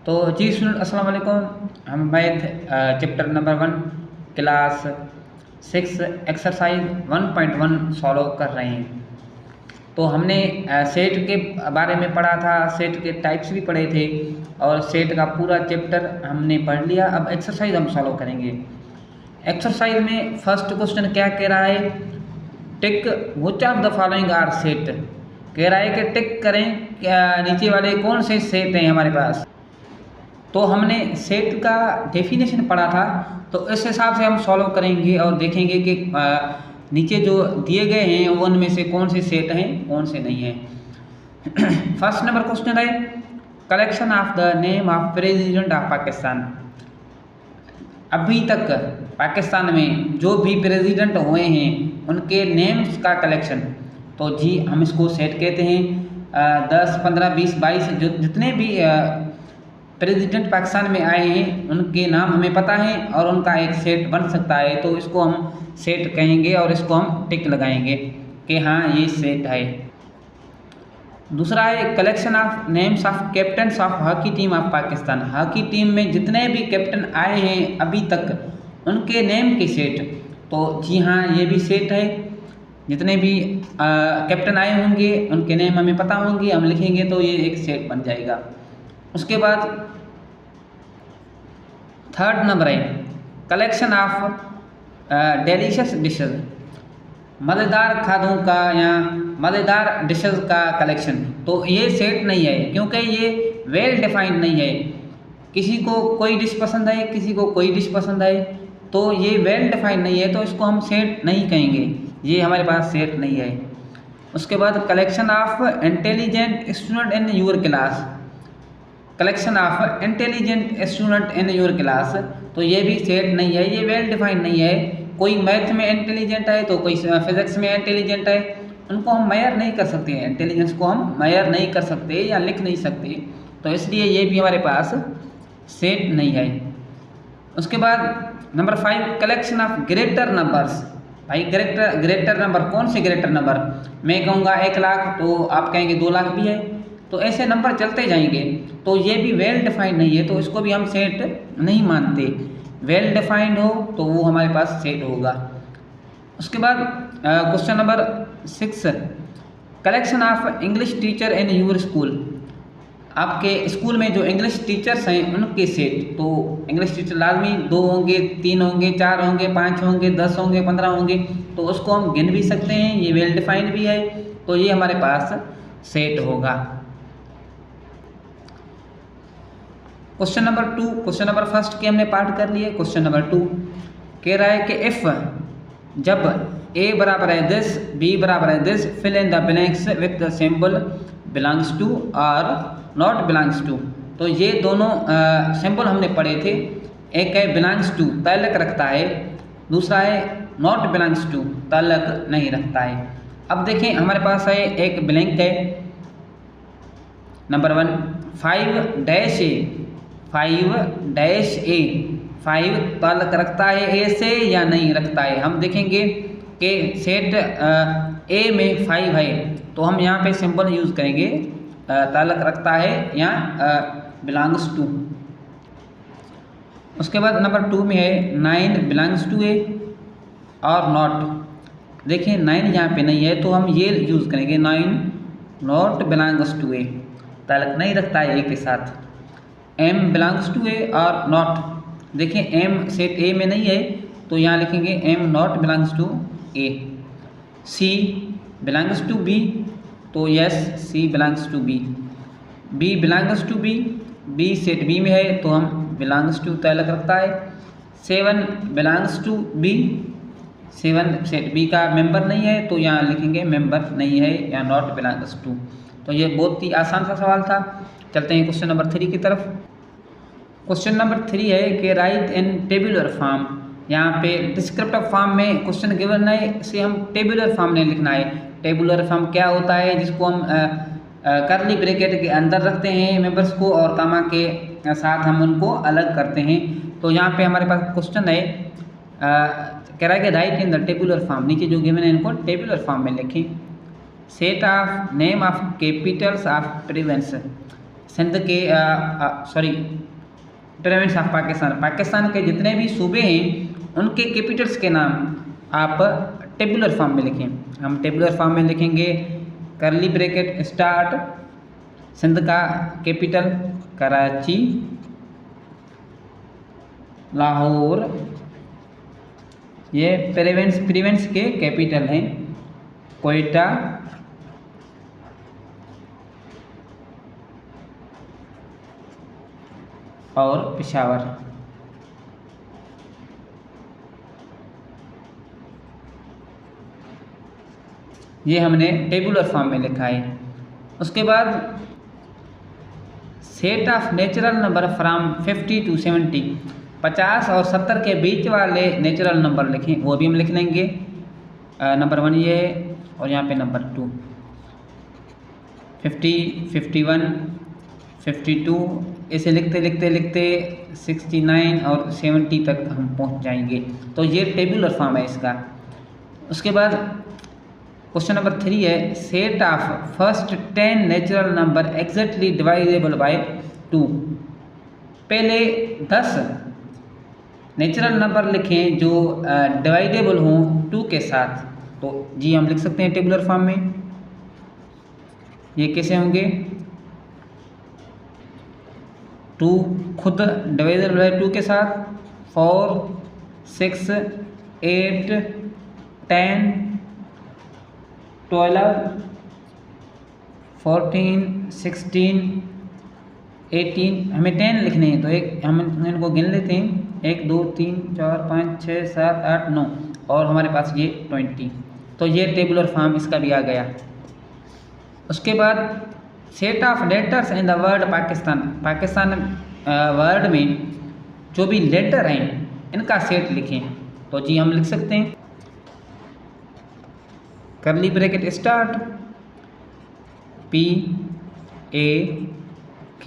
तो जी स्टूडेंट अस्सलाम वालेकुम। हम math chapter number 1 class 6 exercise 1.1 solve कर रहे हैं। तो हमने सेट के बारे में पढ़ा था, सेट के टाइप्स भी पढ़े थे और सेट का पूरा चैप्टर हमने पढ़ लिया। अब एक्सरसाइज हम सॉल्व करेंगे। एक्सरसाइज में फर्स्ट क्वेश्चन क्या कह रहा है, tick which of the following are set. कह रहा है कि टिक करें नीचे वाले कौन से सेट हैं हमारे पास। तो हमने सेट का डेफिनेशन पढ़ा था, तो इस हिसाब से हम सॉल्व करेंगे और देखेंगे कि नीचे जो दिए गए हैं उनमें से कौन से सेट हैं कौन से नहीं हैं। फर्स्ट नंबर क्वेश्चन है, collection of the name of president of Pakistan. अभी तक पाकिस्तान में जो भी प्रेसिडेंट हुए हैं उनके नेम्स का कलेक्शन। तो जी हम इसको सेट कहते हैं। 10, 15, 20, 22 जो जितने भी प्रेसिडेंट पाकिस्तान में आए हैं उनके नाम हमें पता है और उनका एक सेट बन सकता है, तो इसको हम सेट कहेंगे और इसको हम टिक लगाएंगे कि हाँ ये सेट है। दूसरा है collection of names of captains of hockey team of Pakistan. Hockey team में जितने भी कैप्टन आए हैं अभी तक उनके नेम के सेट। तो जी हाँ ये भी सेट है। जितने भी कैप्टन आए होंगे उनके नेम हमें पता होंगे, हम लिखेंगे तो ये एक सेट बन जाएगा। उसके बाद थर्ड नंबर है कलेक्शन ऑफ डेलिशियस डिशेज। मज़ेदार खादों का या मज़ेदार डिशेज का कलेक्शन। तो ये सेट नहीं है क्योंकि ये वेल डिफाइंड नहीं है। किसी को कोई डिश पसंद है, किसी को कोई डिश पसंद है, तो ये वेल डिफाइंड नहीं है, तो इसको हम सेट नहीं कहेंगे, ये हमारे पास सेट नहीं है। उसके बाद collection of intelligent student in your class. Collection of intelligent student in your class, तो ये भी सेट नहीं है, ये वेल डिफाइंड नहीं है। कोई मैथ में इंटेलिजेंट है तो कोई फिजिक्स में इंटेलिजेंट है, उनको हम मेजर नहीं कर सकते हैं, इंटेलिजेंस को हम मेजर नहीं कर सकते या लिख नहीं सकते, तो इसलिए ये भी हमारे पास सेट नहीं है। उसके बाद number 5 collection of greater numbers. भाई ग्रेटर नंबर कौन से ग्रेटर नंबर? मैं कहूँगा 1 लाख तो आप कहेंगे 2 लाख भी है, तो ऐसे नंबर चलते जाएंगे, तो ये भी वेल डिफाइंड नहीं है, तो इसको भी हम सेट नहीं मानते। वेल डिफाइंड हो तो वो हमारे पास सेट होगा। उसके बाद question number 6 collection of English teacher in your school. आपके स्कूल में जो इंग्लिश टीचर्स हैं उनके सेट। तो इंग्लिश टीचर लाजमी 2 होंगे, 3 होंगे, 4 होंगे, 5 होंगे, 10 होंगे, 15 होंगे, तो उसको हम गिन भी सकते हैं, ये वेल डिफाइंड भी है, तो ये हमारे पास सेट होगा। Question number 2, question number first के हमने पार्ट कर लिए। क्वेश्चन नंबर 2 कह रहा है कि इफ़ जब A बराबर है दिस, B बराबर है this, fill in the blanks with the symbol belongs to और नॉट बिलोंग्स टू। तो ये दोनों सिंबल हमने पढ़े थे। एक है बिलोंग्स टू ताल्लुक रखता है, दूसरा है नॉट बिलोंग्स टू ताल्लुक नहीं रखता है। अब देखें हमारे पास है एक ब्लैंक है नंबर 1 5-A 5-A 5 ताल्लुक रखता है ए से या नहीं रखता है। हम देखेंगे कि सेट ए में 5 है, तो हम यहाँ पे सिंबल यूज़ करेंगे ताल्लुक रखता है या बिलोंग्स टू। उसके बाद नंबर 2 में है 9 बिलोंग्स टू ए और नॉट। देखिए 9 यहाँ पे नहीं है, तो हम ये यूज़ करेंगे 9 नॉट बिलोंग्स टू ए, ताल्लुक नहीं रखता है ए के साथ। M बिलोंग्स टू ए और नॉट। देखिए M सेट A में नहीं है, तो यहाँ लिखेंगे M not belongs to A। C belongs to B, तो yes C belongs to B। B belongs to B, B set B में है, तो हम बिलोंग्स टू ताल्लुक रखता है। 7 belongs to B, 7 set B का मेंबर नहीं है, तो यहाँ लिखेंगे मेंबर नहीं है या नॉट बिलोंग्स टू। तो ये बहुत ही आसान सा सवाल था। चलते हैं क्वेश्चन नंबर 3 की तरफ। क्वेश्चन नंबर 3 है कि राइट इन टेबुलर फॉर्म। यहाँ पे डिस्क्रिप्टिव फॉर्म में क्वेश्चन गिवन है, इसे हम टेबुलर फॉर्म में लिखना है। टेबुलर फॉर्म क्या होता है? जिसको हम करली ब्रैकेट के अंदर रखते हैं मेंबर्स को और कामा के साथ हम उनको अलग करते हैं। तो यहाँ पे हमारे पास क्वेश्चन है कह रहा है कि write in the tabular form. नीचे जो गिवन है इनको टेबुलर फॉर्म में लिखें। Set of name of capitals of province. Sindh के प्रोविंस ऑफ पाकिस्तान, पाकिस्तान के जितने भी सूबे हैं उनके कैपिटल्स के नाम आप टेबुलर फॉर्म में लिखें। हम टेबुलर फॉर्म में लिखेंगे, करली ब्रैकेट स्टार्ट, सिंध का कैपिटल कराची, लाहौर, ये प्रोविंस के कैपिटल हैं, कोयटा, और पेशावर। ये हमने टेबुलर फॉर्म में लिखा है। उसके बाद set of natural number from 50 to 70, 50 और 70 के बीच वाले नेचुरल नंबर लिखें, वो भी हम लिख लेंगे। नंबर 1 ये है और यहाँ पे नंबर 2, 50, 51, 52, इसे लिखते लिखते लिखते 69 और 70 तक हम पहुँच जाएंगे। तो ये टेबुलर फॉर्म है इसका। उसके बाद क्वेश्चन नंबर 3 है, set of first 10 natural number exactly divisible by 2। पहले 10 नेचुरल नंबर लिखें जो डिवाइडेबल हों 2 के साथ। तो जी हम लिख सकते हैं टेबुलर फॉर्म में। ये कैसे होंगे? 2 खुद डिवाइडेबल बाय 2 के साथ, 4, 6, 8, 10, 12, 14, 16, 18, हमें 10 लिखने हैं। तो एक हम इनको गिन लेते हैं, 1, 2, 3, 4, 5, 6, 7, 8, 9 और हमारे पास ये 20। तो ये टेबुलर फॉर्म इसका भी आ गया। उसके बाद set of letters in the word Pakistan, Pakistan word में जो भी लेटर हैं इनका सेट लिखें। तो जी हम लिख सकते हैं, करली bracket start, P A K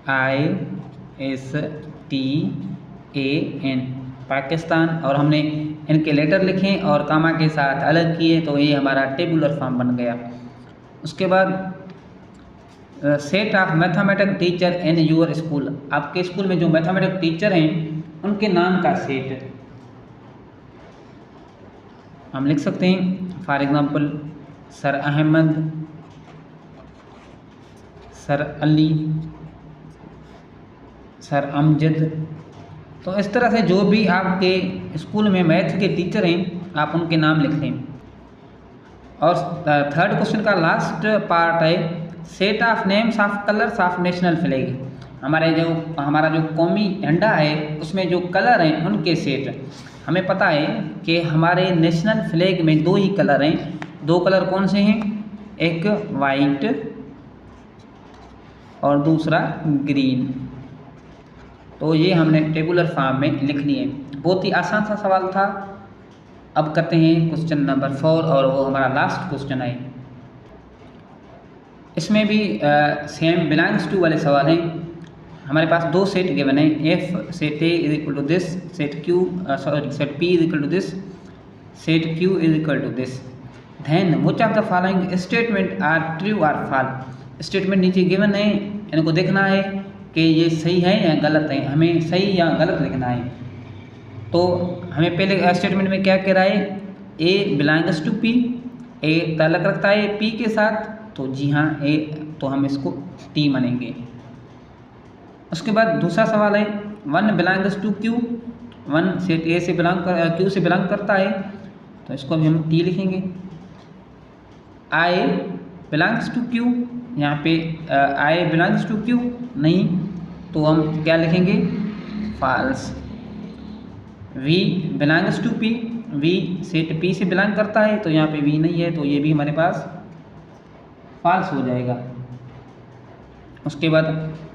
I S T A N, Pakistan, और हमने इनके लेटर लिखें और कामा के साथ अलग किए, तो ये हमारा टेबुलर फॉर्म बन गया। उसके बाद set of mathematics teacher in your school, आपके स्कूल में जो मैथमेटिक्स टीचर हैं उनके नाम का सेट हम लिख सकते हैं। For example sir Ahmad, sir Ali, sir Amjad. तो इस तरह से जो भी आपके स्कूल में मैथ के टीचर हैं आप उनके नाम लिख लें। और थर्ड क्वेश्चन का लास्ट पार्ट है, set of names of colours of national flag, हमारा जो कौमी झंडा है उसमें जो कलर हैं उनके सेट। हमें पता है कि हमारे नेशनल फ्लैग में 2 ही कलर हैं। 2 कलर कौन से हैं? एक वाइट और दूसरा ग्रीन। तो ये हमने टेबुलर फॉर्म में लिख लिए। बहुत ही आसान सा सवाल था। अब करते हैं क्वेश्चन नंबर 4 और वो हमारा लास्ट क्वेश्चन है। इसमें भी सेम बिलोंग्स टू वाले सवाल हैं। हमारे पास 2 सेट गिवन है, if set A is equal to this, set Q set P is equal to this, set Q is equal to this. Then which of the following statement are true और false. Statement नीचे given है, इनको देखना है कि ये सही है या गलत है, हमें सही या गलत लिखना है। तो हमें पहले स्टेटमेंट में क्या कह रहा है? ए बिलोंग्स टू पी, ए ताल्लुक़ रखता है पी के साथ, तो जी हाँ ए, तो हम इसको टी मानेंगे। उसके बाद दूसरा सवाल है, 1 belongs to Q, 1 set A से क्यू से बिलोंग करता है, तो इसको भी हम टी लिखेंगे। आई बिलोंग्स टू क्यू, यहाँ पे आई बिलोंग्स टू क्यू नहीं, तो हम क्या लिखेंगे? False. V belongs to P, V set P से बिलोंग करता है, तो यहाँ पे वी नहीं है, तो ये भी हमारे पास फॉल्स हो जाएगा। उसके बाद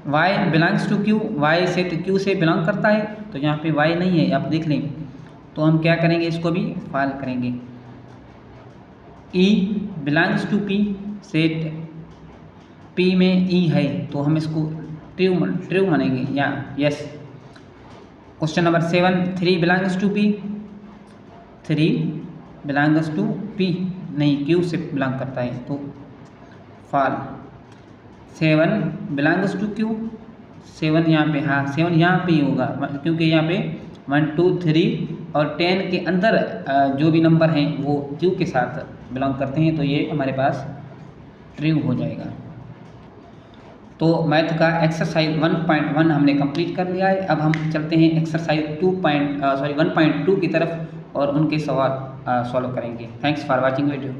Y belongs to Q, Y set Q से बिलोंग करता है, तो यहाँ पे वाई नहीं है, आप देख लें, तो हम क्या करेंगे? इसको भी फॉल करेंगे। E belongs to P, set P में ई है, तो हम इसको ट्रू मानेंगे या yes. Question number 7, 3 belongs to P, 3 belongs to P नहीं, क्यू से बिलोंग करता है, तो फॉल। 7 बिलोंग्स टू क्यू, 7 यहाँ पे, हाँ 7 यहाँ पे ही होगा क्योंकि यहाँ पे 1 2 3 और 10 के अंदर जो भी नंबर हैं वो क्यू के साथ बिलोंग करते हैं, तो ये हमारे पास ट्रू हो जाएगा। तो मैथ का एक्सरसाइज 1.1 हमने कंप्लीट कर लिया है। अब हम चलते हैं एक्सरसाइज 1.2 की तरफ और उनके सवाल सॉल्व करेंगे। Thanks for watching video.